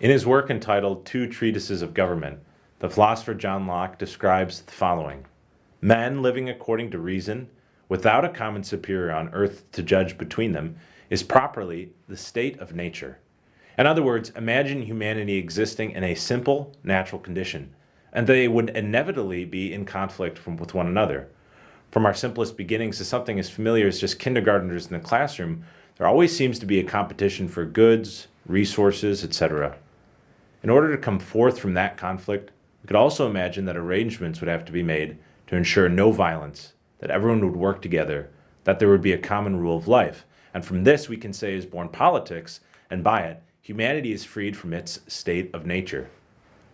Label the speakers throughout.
Speaker 1: In his work entitled Two Treatises of Government, the philosopher John Locke describes the following: men living according to reason, without a common superior on earth to judge between them, is properly the state of nature. In other words, imagine humanity existing in a simple, natural condition, and they would inevitably be in conflict with one another. From our simplest beginnings to something as familiar as just kindergartners in the classroom, there always seems to be a competition for goods, resources, etc. In order to come forth from that conflict, we could also imagine that arrangements would have to be made to ensure no violence, that everyone would work together, that there would be a common rule of life. And from this we can say is born politics, and by it, humanity is freed from its state of nature.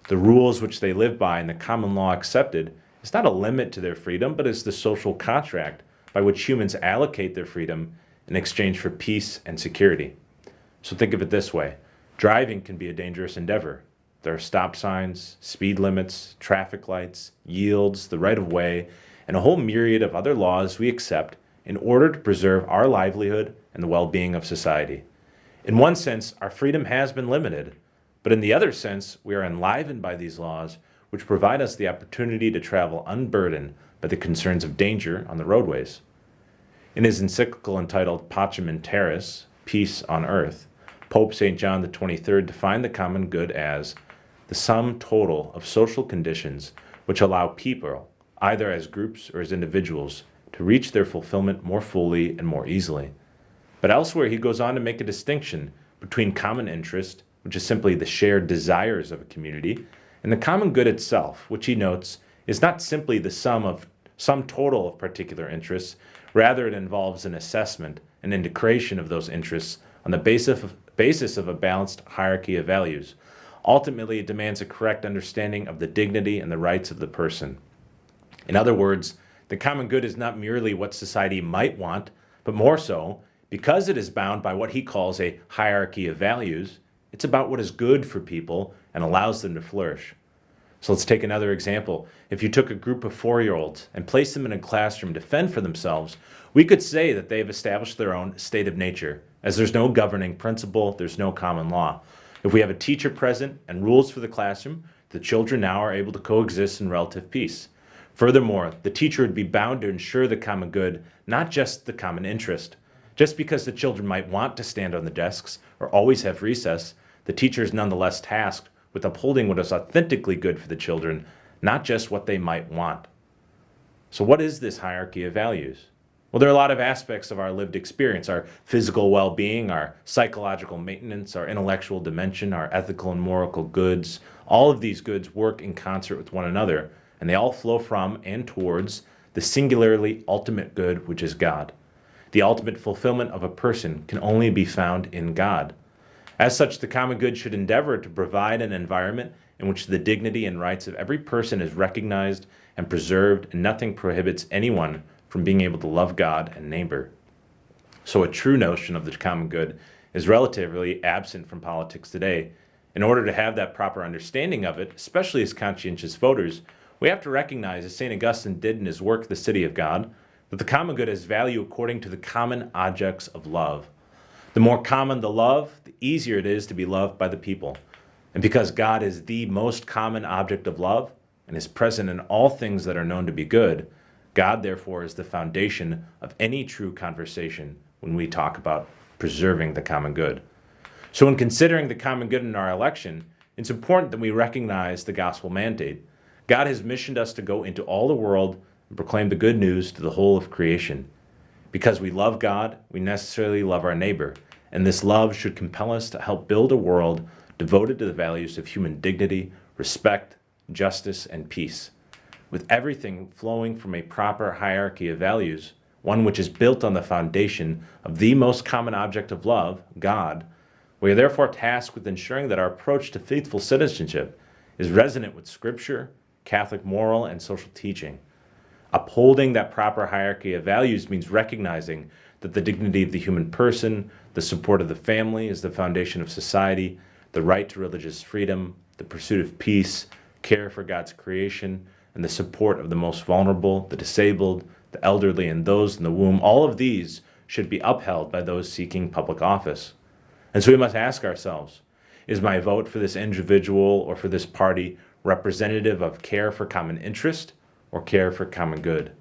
Speaker 1: The rules which they live by and the common law accepted is not a limit to their freedom, but is the social contract by which humans allocate their freedom in exchange for peace and security. So think of it this way. Driving can be a dangerous endeavor. There are stop signs, speed limits, traffic lights, yields, the right of way, and a whole myriad of other laws we accept in order to preserve our livelihood and the well-being of society. In one sense, our freedom has been limited, but in the other sense, we are enlivened by these laws, which provide us the opportunity to travel unburdened by the concerns of danger on the roadways. In his encyclical entitled Pacem in Terris, Peace on Earth, Pope St. John the 23rd defined the common good as the sum total of social conditions which allow people, either as groups or as individuals, to reach their fulfillment more fully and more easily. But elsewhere he goes on to make a distinction between common interest, which is simply the shared desires of a community, and the common good itself, which he notes is not simply the sum total of particular interests. Rather, it involves an assessment and integration of those interests on the basis of a balanced hierarchy of values. Ultimately, it demands a correct understanding of the dignity and the rights of the person. In other words, the common good is not merely what society might want, but more so, because it is bound by what he calls a hierarchy of values, it's about what is good for people and allows them to flourish. So let's take another example. If you took a group of 4-year-olds and placed them in a classroom to fend for themselves, we could say that they have established their own state of nature, as there's no governing principle, there's no common law. If we have a teacher present and rules for the classroom, the children now are able to coexist in relative peace. Furthermore, the teacher would be bound to ensure the common good, not just the common interest. Just because the children might want to stand on the desks or always have recess, the teacher is nonetheless tasked with upholding what is authentically good for the children, not just what they might want. So what is this hierarchy of values? Well, there are a lot of aspects of our lived experience: our physical well-being, our psychological maintenance, our intellectual dimension, our ethical and moral goods. All of these goods work in concert with one another, and they all flow from and towards the singularly ultimate good, which is God. The ultimate fulfillment of a person can only be found in God. As such, the common good should endeavor to provide an environment in which the dignity and rights of every person is recognized and preserved, and nothing prohibits anyone from being able to love God and neighbor. So a true notion of the common good is relatively absent from politics today. In order to have that proper understanding of it, especially as conscientious voters, we have to recognize, as St. Augustine did in his work, The City of God, that the common good has value according to the common objects of love. The more common the love, the easier it is to be loved by the people. And because God is the most common object of love and is present in all things that are known to be good, God, therefore, is the foundation of any true conversation when we talk about preserving the common good. So in considering the common good in our election, it's important that we recognize the gospel mandate. God has missioned us to go into all the world and proclaim the good news to the whole of creation. Because we love God, we necessarily love our neighbor, and this love should compel us to help build a world devoted to the values of human dignity, respect, justice, and peace. With everything flowing from a proper hierarchy of values, one which is built on the foundation of the most common object of love, God, we are therefore tasked with ensuring that our approach to faithful citizenship is resonant with Scripture, Catholic moral, and social teaching. Upholding that proper hierarchy of values means recognizing that the dignity of the human person, the support of the family is the foundation of society, the right to religious freedom, the pursuit of peace, care for God's creation, and the support of the most vulnerable, the disabled, the elderly, and those in the womb. All of these should be upheld by those seeking public office. And so we must ask ourselves, Is my vote for this individual or for this party representative of care for common interest or care for common good?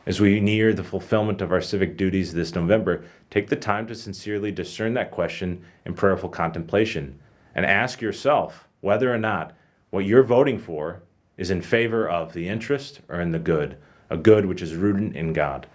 Speaker 1: As we near the fulfillment of our civic duties this November, take the time to sincerely discern that question in prayerful contemplation and ask yourself whether or not what you're voting for is in favor of the interest or in the good, a good which is rooted in God.